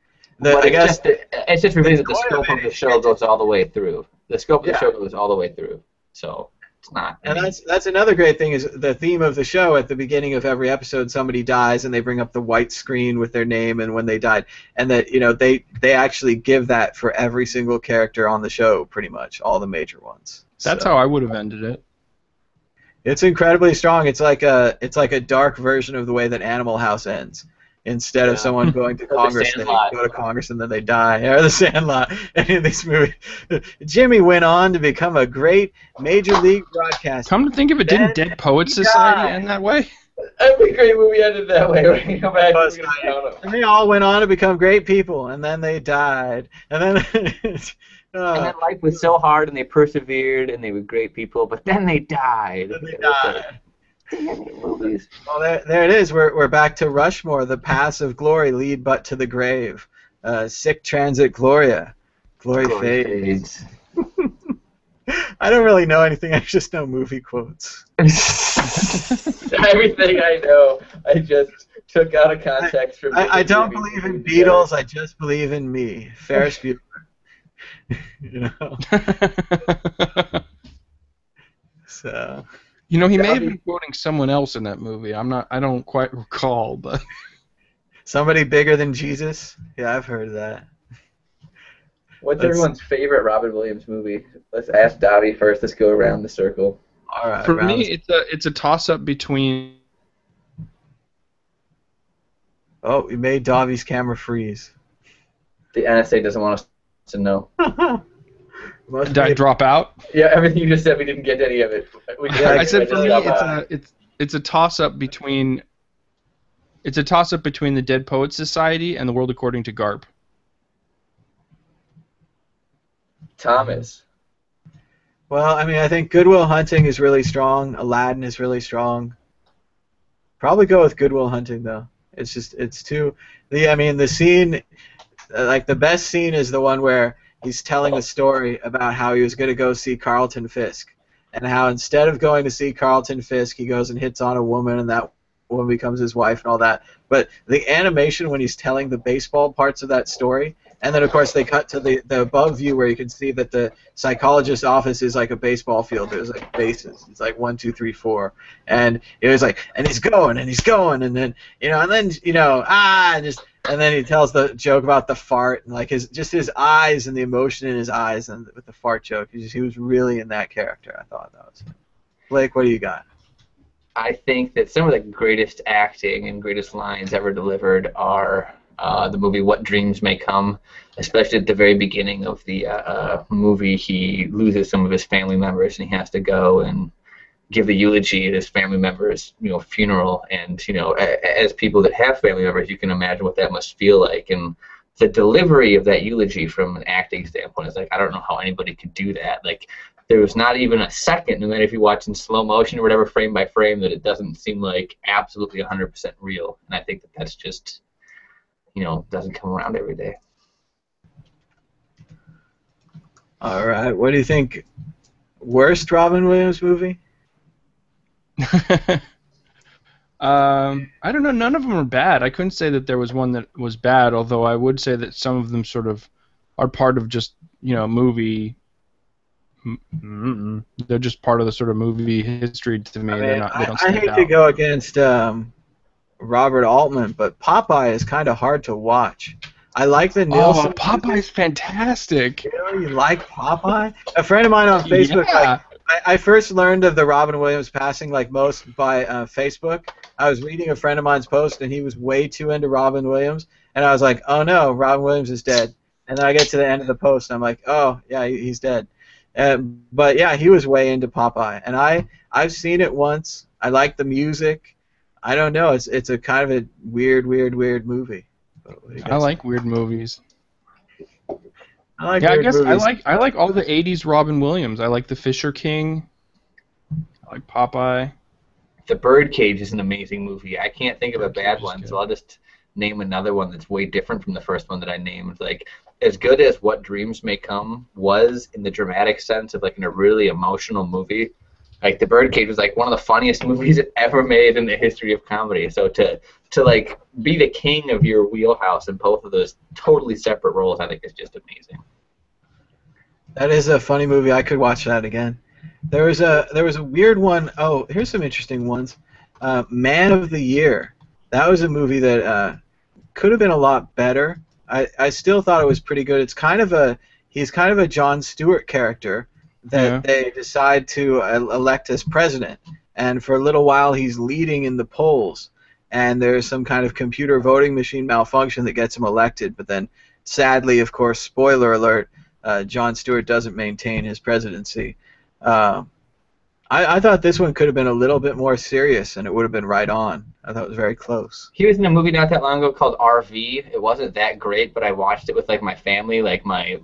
C: It's just revealing that the
A: spoiler
C: scope of the
A: is-
C: show goes all the way through. The scope of the show goes all the way through. So it's not.
A: And that's another great thing is the theme of the show. At the beginning of every episode, somebody dies, and they bring up the white screen with their name and when they died, and that they actually give that for every single character on the show, pretty much all the major ones.
B: That's how I would have ended it.
A: It's incredibly strong. It's like a dark version of the way that Animal House ends. Instead of someone going to Congress, they go to Congress and then they die. Or The Sandlot. Any of these movies. Jimmy went on to become a great major league broadcaster.
B: Come to think of it, didn't Dead Poets Society end that way?
C: Every great movie ended that way. We're gonna go back.
A: And they all went on to become great people, and then they died. And then
C: And then life was so hard, and they persevered, and they were great people, but then they died. Movies.
A: Well, there it is. We're back to Rushmore. The paths of glory lead but to the grave. Sic transit gloria. Glory fades. I don't really know anything. I just know movie quotes.
C: Everything I know, I just took out of context from.
A: I don't believe in Beatles. I just believe in me. Ferris Bueller. So.
B: He may have been quoting someone else in that movie. I don't quite recall, but
A: somebody bigger than Jesus? Yeah, I've heard that.
C: What's everyone's favorite Robin Williams movie? Let's ask Dobby first. Let's go around the circle.
A: All right.
B: For me, it's a toss-up between.
A: Oh, we made Dobby's camera freeze.
C: The NSA doesn't want us to know.
A: Most
B: Did I drop out?
C: Yeah, everything you just said, we didn't get any of it.
B: I said for me, it's a toss-up between the Dead Poets Society and the World According to Garp.
C: Thomas.
A: Well, I mean, I think Good Will Hunting is really strong. Aladdin is really strong. Probably go with Good Will Hunting though. It's too. The scene, like the best scene is the one where he's telling a story about how he was going to go see Carlton Fisk, and how instead of going to see Carlton Fisk, he goes and hits on a woman, and that woman becomes his wife and all that. But the animation when he's telling the baseball parts of that story, and then of course they cut to the above view where you can see that the psychologist's office is like a baseball field. There's like bases. It's like 1, 2, 3, 4, and it was like, and he's going, and then and then he tells the joke about the fart and like his eyes and the emotion in his eyes and with the fart joke. He was really in that character. I thought that was. Blake, what do you got?
C: I think that some of the greatest acting and greatest lines ever delivered are the movie What Dreams May Come, especially at the very beginning of the movie. He loses some of his family members and he has to go and give the eulogy at his family members' funeral. And as people that have family members, you can imagine what that must feel like. And the delivery of that eulogy from an acting standpoint is like, I don't know how anybody could do that. Like, there was not even a second, no matter if you watch in slow motion or whatever, frame by frame, that it doesn't seem like absolutely 100% real. And I think that that's just, doesn't come around every day.
A: All right. What do you think? Worst Robin Williams movie?
B: I don't know. None of them are bad. I couldn't say that there was one that was bad, although I would say that some of them sort of are part of just, movie. They're just part of the sort of movie history to me. They don't stand
A: hate
B: out.
A: to go against Robert Altman, but Popeye is kind of hard to watch. I like the Nielsen.
B: Oh, Popeye's fantastic.
A: You like Popeye? A friend of mine on Facebook.
B: Yeah.
A: I first learned of the Robin Williams passing by Facebook. I was reading a friend of mine's post, and he was way too into Robin Williams, and I was like, oh no, Robin Williams is dead. And then I get to the end of the post, and I'm like, oh yeah, he's dead. But yeah, he was way into Popeye, and I've seen it once. I like the music. I don't know. It's a kind of a weird movie.
B: I like weird movies.
A: I
B: like all the '80s Robin Williams. I like The Fisher King. I like Popeye.
C: The Birdcage is an amazing movie. I can't think of a bad one, so I'll just name another one that's way different from the first one that I named. Like, as good as What Dreams May Come was in the dramatic sense of like in a really emotional movie, like The Birdcage was like one of the funniest movies ever made in the history of comedy. So to like be the king of your wheelhouse in both of those totally separate roles, I think is just amazing.
A: That is a funny movie. I could watch that again. There was a weird one. Oh, here's some interesting ones. Man of the Year. That was a movie that could have been a lot better. I still thought it was pretty good. He's kind of a Jon Stewart character that they decide to elect as president, and for a little while he's leading in the polls, and there's some kind of computer voting machine malfunction that gets him elected, but then sadly, of course, spoiler alert, Jon Stewart doesn't maintain his presidency. I thought this one could have been a little bit more serious, and it would have been right on. I thought it was very close.
C: He was in a movie not that long ago called RV. It wasn't that great, but I watched it with like my family, like my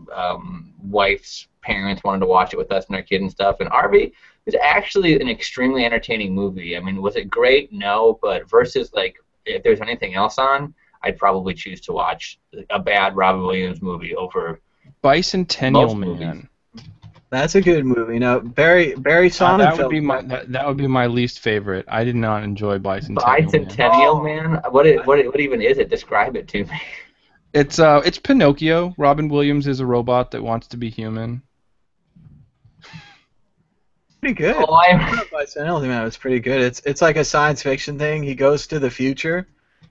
C: wife's parents wanted to watch it with us and our kid and stuff. And RV is actually an extremely entertaining movie. I mean, was it great? No, but versus like if there's anything else on, I'd probably choose to watch a bad Robin Williams movie over
B: Bicentennial Man.
C: Movies.
A: That's a good movie. Now, Barry Sonnenfeld.
B: That would be my least favorite. I did not enjoy Bicentennial
C: Bicentennial Man. What even is it? Describe it to me.
B: It's Pinocchio. Robin Williams is a robot that wants to be human.
A: Pretty good. Bicentennial Man was pretty good. It's like a science fiction thing. He goes to the future.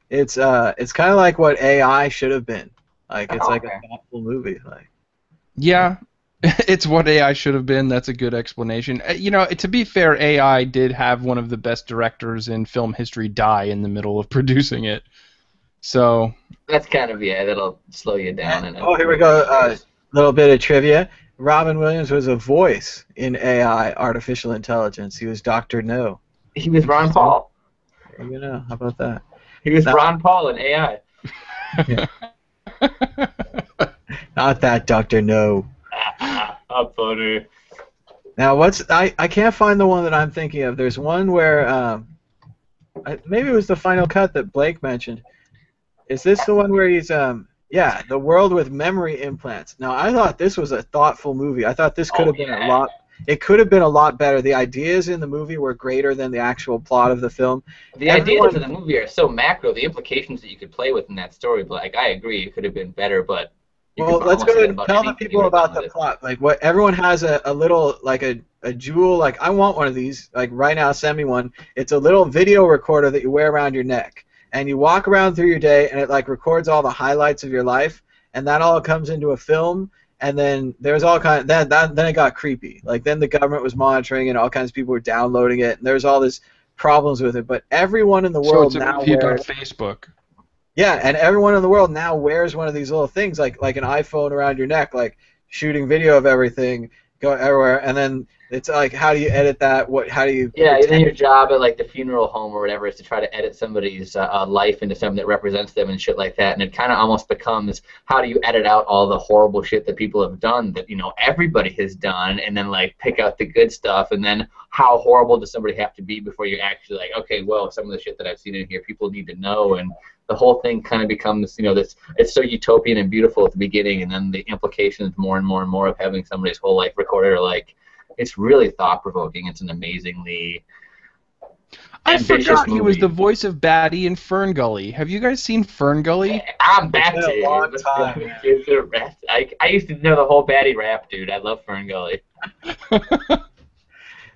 A: It's kind of like what AI should have been. Like it's like a thoughtful movie. Like.
B: Yeah. It's what AI should have been. That's a good explanation. To be fair, AI did have one of the best directors in film history die in the middle of producing it. So
C: that's kind of that'll slow you down.
A: Oh, here we go. A little bit of trivia. Robin Williams was a voice in AI, artificial intelligence. He was Dr. No.
C: He was Ron Paul.
A: You know, how about that?
C: He was Ron Paul in AI.
A: Not that Dr. No.
C: I'm funny.
A: Now, I can't find the one that I'm thinking of. There's one where maybe it was the Final Cut that Blake mentioned. Is this the one where he's yeah, The World with Memory Implants? Now, I thought this was a thoughtful movie. I thought this could have been a lot. It could have been a lot better. The ideas in the movie were greater than the actual plot of the film.
C: The ideas of the movie are so macro. The implications that you could play with in that story, like I agree, it could have been better. But
A: well, let's go ahead and tell the people about the plot. Like, what everyone has a little like a jewel. Like, I want one of these. Like right now, send me one. It's a little video recorder that you wear around your neck. And you walk around through your day, and it like records all the highlights of your life, and that all comes into a film. And then there's all kind of then it got creepy. Like then the government was monitoring, and all kinds of people were downloading it, and there's all this problems with it. But everyone in the world
B: so it's a
A: now
B: movie about
A: wears
B: Facebook.
A: yeah, and everyone in the world now wears one of these little things, like an iPhone around your neck, like shooting video of everything, go everywhere, and then it's like, how do you edit that? How do you?
C: Yeah, and then your job at like the funeral home or whatever is to try to edit somebody's life into something that represents them and shit like that. And it kind of almost becomes, how do you edit out all the horrible shit that people have done that everybody has done, and then like pick out the good stuff, and then how horrible does somebody have to be before you're actually like, okay, well, some of the shit that I've seen in here, people need to know, and the whole thing kind of becomes, this. It's so utopian and beautiful at the beginning, and then the implications more and more and more of having somebody's whole life recorded are like. It's really thought-provoking. It's an amazing
B: I forgot he was the voice of Batty in Fern Gully. Have you guys seen Fern Gully?
C: I'm Batty. I used to know the whole Batty rap, dude. I love Fern Gully.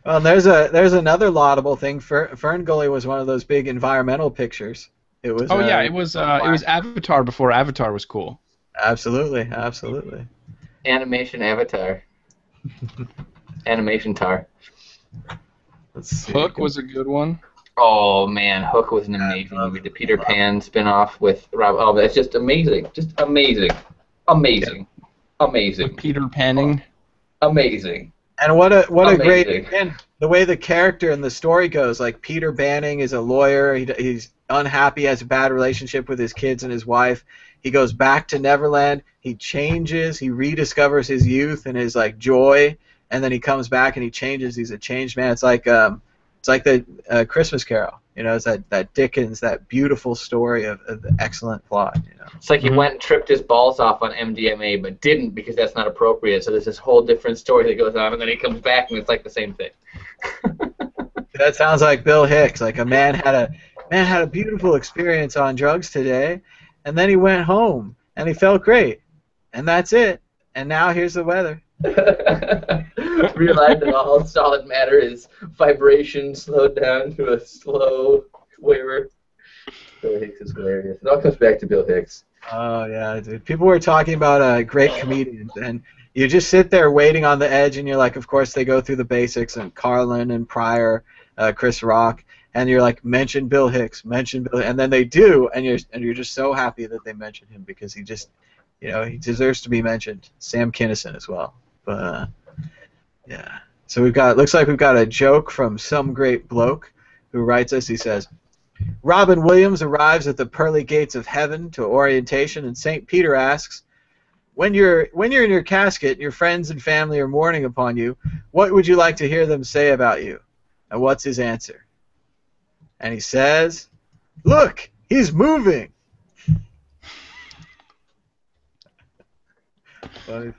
A: Well, there's another laudable thing. Fern Gully was one of those big environmental pictures. It was.
B: Oh yeah, it was Avatar before Avatar was cool.
A: Absolutely.
C: Animation Avatar. Animation tar.
A: Let's see.
B: Hook was a good one.
C: Oh man, Hook was an amazing movie. The Peter Pan spinoff with Rob. Oh, that's just amazing. Just amazing. With
B: Peter Panning.
C: Amazing.
A: And what a great, again, the way the character and the story goes. Like Peter Banning is a lawyer. He's unhappy, has a bad relationship with his kids and his wife. He goes back to Neverland. He changes. He rediscovers his youth and his like joy. And then he comes back and he changes. He's a changed man. It's like the Christmas Carol. It's that Dickens, that beautiful story of the excellent plot.
C: It's like he went and tripped his balls off on MDMA, but didn't because that's not appropriate. So there's this whole different story that goes on, and then he comes back and it's like the same thing.
A: That sounds like Bill Hicks. Like a man had a beautiful experience on drugs today, and then he went home and he felt great, and that's it. And now here's the weather.
C: Realize that all solid matter is vibration slowed down to a slow waver. Bill Hicks is hilarious. It all comes back to Bill Hicks.
A: Oh yeah, dude. People were talking about great comedians, and you just sit there waiting on the edge, and you're like, of course they go through the basics, and Carlin and Pryor, Chris Rock, and you're like, mention Bill Hicks, and then they do, and you're just so happy that they mentioned him because he just, he deserves to be mentioned. Sam Kinison as well. But yeah, so looks like we've got a joke from some great bloke who writes us. He says, Robin Williams arrives at the pearly gates of heaven to orientation, and St. Peter asks, when you're in your casket and your friends and family are mourning upon you, what would you like to hear them say about you? And what's his answer? And he says, look, he's moving. Funny.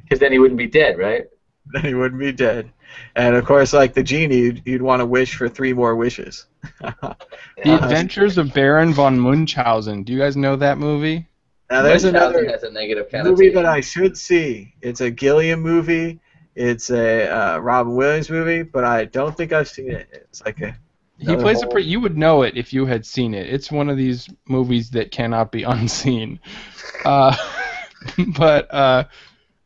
C: Because then he wouldn't be dead, right?
A: Then he wouldn't be dead. And of course, like the genie, you'd want to wish for 3 more wishes.
B: The Adventures of Baron von Munchausen. Do you guys know that movie?
A: Now there's another
C: has a negative
A: movie that I should see. It's a Gilliam movie. It's a Robin Williams movie, but I don't think I've seen it. It's like
B: he plays you would know it if you had seen it. It's one of these movies that cannot be unseen. But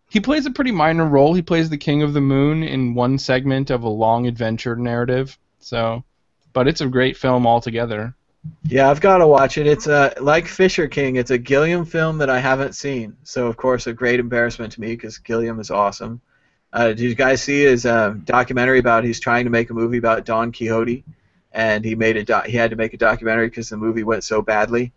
B: he plays a pretty minor role. He plays the King of the Moon in one segment of a long adventure narrative. But it's a great film altogether.
A: Yeah, I've got to watch it. It's like Fisher King. It's a Gilliam film that I haven't seen, so of course a great embarrassment to me because Gilliam is awesome. Did you guys see his documentary about he's trying to make a movie about Don Quixote, and he had to make a documentary because the movie went so badly.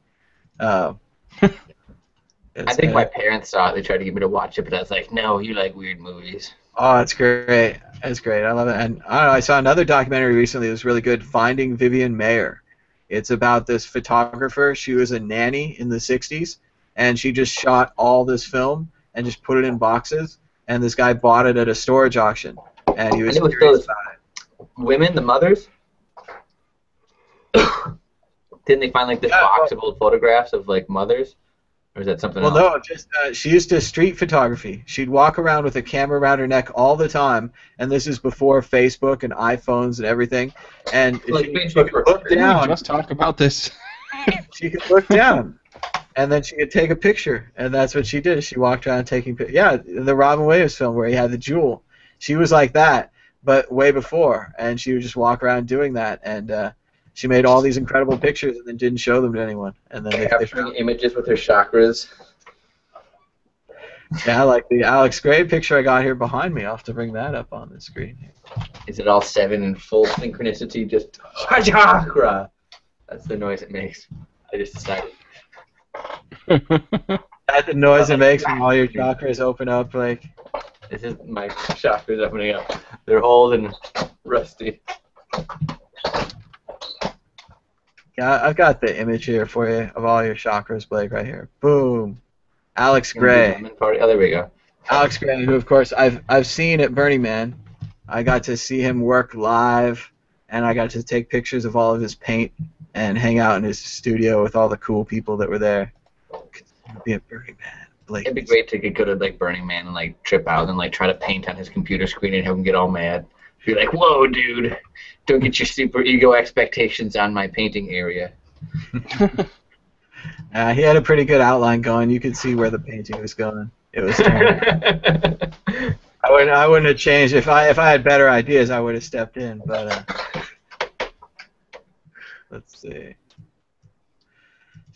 A: Uh,
C: I think my parents saw it. They tried to get me to watch it, but I was like, no, you like weird movies.
A: Oh, it's great. It's great. I love it. And I don't know, I saw another documentary recently that was really good, Finding Vivian Mayer. It's about this photographer. She was a nanny in the 60s, and she just shot all this film and just put it in boxes, and this guy bought it at a storage auction, and he was
C: And it was
A: curious
C: those
A: about it.
C: women, the mothers. Didn't they find like this box of old photographs of like mothers, or is that something else?
A: Well, no, just she used to street photography. She'd walk around with a camera around her neck all the time, and this is before Facebook and iPhones and everything. And
C: Like
A: she
C: Facebook
A: could look
B: Didn't
A: down.
B: we just talk about this?
A: She could look down, and then she could take a picture, and that's what she did. She walked around taking pictures. Yeah, the Robin Williams film where he had the jewel. She was like that, but way before, and she would just walk around doing that, and she made all these incredible pictures and then didn't show them to anyone. And then they
C: Capturing images with her chakras.
A: yeah, like the Alex Gray picture I got here behind me. I'll have to bring that up on the screen.
C: Is it all 7 in full synchronicity? Just chakra. That's the noise it makes. I just decided.
A: That's the noise it makes when all your chakras open up. Like,
C: This is my chakras opening up. They're old and rusty.
A: yeah, I've got the image here for you of all your chakras, Blake, right here. Boom. Alex Gray.
C: Party. Oh, there we go.
A: Alex Gray, who of course I've seen at Burning Man. I got to see him work live, and I got to take pictures of all of his paint and hang out in his studio with all the cool people that were there. It'd be at Burning Man. Blake.
C: It'd be great to go to like Burning Man and like trip out and like try to paint on his computer screen and have him get all mad. Be like, whoa, dude, don't get your super ego expectations on my painting area.
A: He had a pretty good outline going. You could see where the painting was going. It was terrible. I wouldn't have changed if I had better ideas. I would have stepped in. But let's see.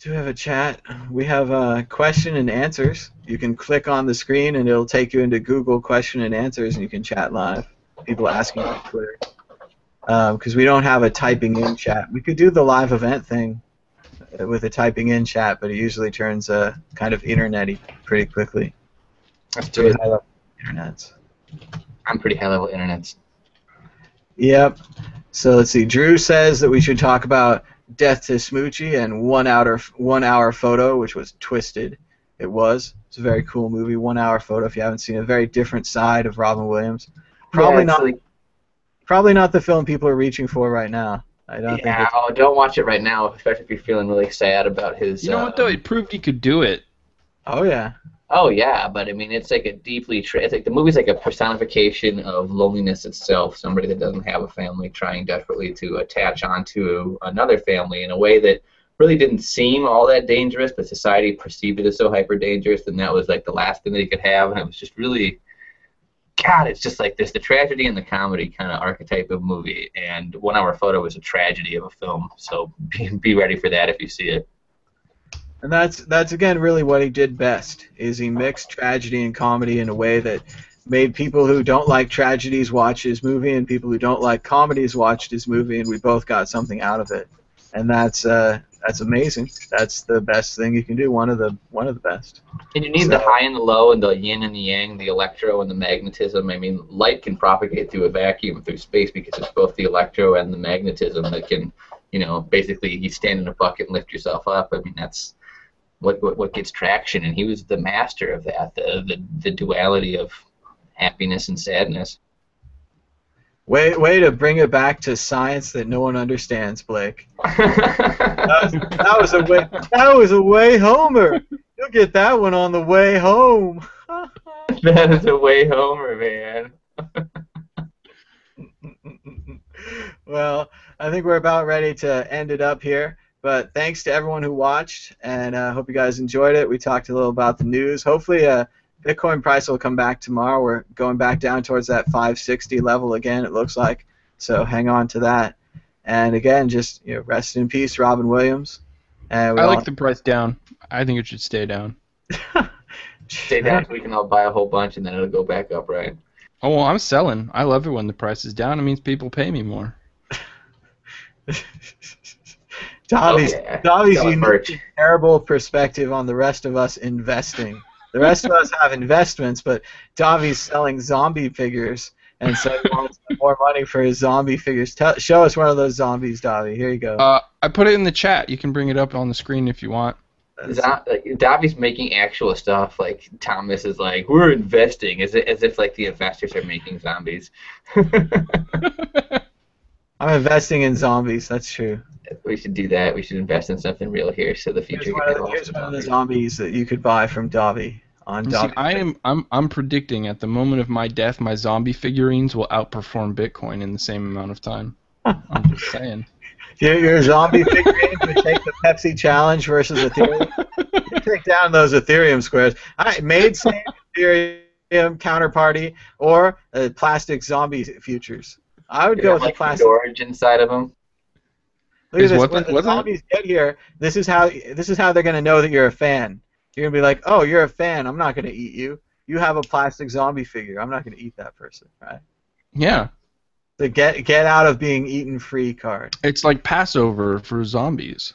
A: Do we have a chat? We have question and answers. You can click on the screen and it'll take you into Google question and answers, and you can chat live. People asking on Twitter. Because we don't have a typing in chat. We could do the live event thing with a typing in chat, but it usually turns kind of internet-y pretty quickly.
C: Let's do it.
A: High-level internets.
C: I'm pretty high-level internets.
A: Yep. So let's see. Drew says that we should talk about Death to Smoochie and 1 hour photo, which was Twisted. It was. It's a very cool movie. 1 hour photo. If you haven't seen a very different side of Robin Williams. Probably not the film people are reaching for right now. I don't think.
C: Don't watch it right now, especially if you're feeling really sad about his.
B: You know what though? It proved he could do it.
A: Oh yeah.
C: Oh yeah, but I mean, it's like a deeply. It's like the movie's like a personification of loneliness itself. Somebody that doesn't have a family trying desperately to attach onto another family in a way that really didn't seem all that dangerous, but society perceived it as so hyper dangerous, and that was like the last thing that he could have, and it was just really. God, it's just like this, the tragedy and the comedy kind of archetype of movie, and 1 hour photo is a tragedy of a film, so be ready for that if you see it.
A: And that's again really what he did best, is he mixed tragedy and comedy in a way that made people who don't like tragedies watch his movie and people who don't like comedies watched his movie, and we both got something out of it. And that's amazing. That's the best thing you can do. One of the best.
C: And you need the high and the low and the yin and the yang, the electro and the magnetism. I mean, light can propagate through a vacuum, through space, because it's both the electro and the magnetism that can, basically you stand in a bucket and lift yourself up. I mean, that's what gets traction, and he was the master of that, the duality of happiness and sadness.
A: Way to bring it back to science that no one understands, Blake. That was a way homer. You'll get that one on the way home.
C: That is a way homer, man.
A: Well, I think we're about ready to end it up here. But thanks to everyone who watched, and I hope you guys enjoyed it. We talked a little about the news. Hopefully, Bitcoin price will come back tomorrow. We're going back down towards that 560 level again, it looks like. So hang on to that. And again, just rest in peace, Robin Williams. And
B: I like the price down. I think it should stay down.
C: Stay down so we can all buy a whole bunch, and then it'll go back up, right?
B: Oh, well, I'm selling. I love it when the price is down. It means people pay me more.
A: Dobby's
C: Selling merch.
A: unique, terrible perspective on the rest of us investing. The rest of us have investments, but Dobby's selling zombie figures, and so he wants more money for his zombie figures. Show us one of those zombies, Dobby. Here you go.
B: I put it in the chat. You can bring it up on the screen if you want.
C: Dobby's making actual stuff. Like Thomas is like, we're investing, as if like the investors are making zombies.
A: I'm investing in zombies. That's true.
C: We should do that. We should invest in something real here, so the future.
A: Here's one of the zombies that you could buy from Dobby on Dobby.
B: I'm predicting at the moment of my death, my zombie figurines will outperform Bitcoin in the same amount of time. I'm just saying. Your
A: zombie figurines would take the Pepsi challenge versus Ethereum. You take down those Ethereum squares. I made same Ethereum counterparty or plastic zombie futures. I would go with the plastic.
C: Storage inside of them.
A: Look at this. When the zombies get here, this is how they're gonna know that you're a fan. You're gonna be like, oh, you're a fan. I'm not gonna eat you. You have a plastic zombie figure. I'm not gonna eat that person, right?
B: Yeah.
A: The get out of being eaten free card.
B: It's like Passover for zombies.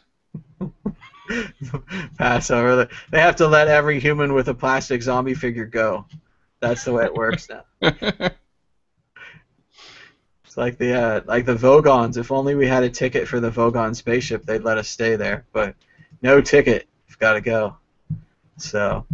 A: Passover. They have to let every human with a plastic zombie figure go. That's the way it works now. It's like the Vogons. If only we had a ticket for the Vogon spaceship, they'd let us stay there. But no ticket. We've got to go. So,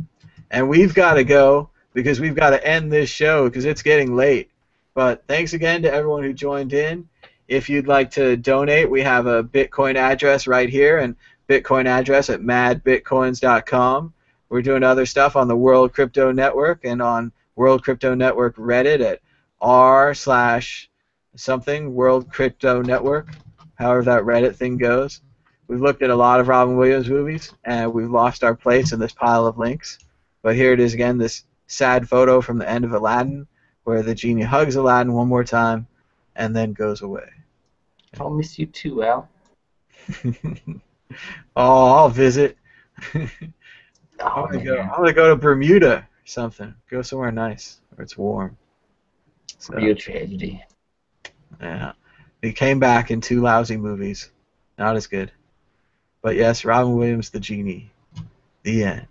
A: and we've got to go because we've got to end this show because it's getting late. But thanks again to everyone who joined in. If you'd like to donate, we have a Bitcoin address right here and Bitcoin address at MadBitcoins.com. We're doing other stuff on the World Crypto Network and on World Crypto Network Reddit at r/something World Crypto Network, however that Reddit thing goes. We've looked at a lot of Robin Williams movies, and we've lost our place in this pile of links. But here it is again, this sad photo from the end of Aladdin, where the genie hugs Aladdin one more time and then goes away.
C: I'll miss you too, Al.
A: Oh, I'll visit. I'm gonna go to Bermuda or something. Go somewhere nice where it's warm. So,
C: real tragedy.
A: Yeah. He came back in 2 lousy movies. Not as good. But yes, Robin Williams, the genie. The end.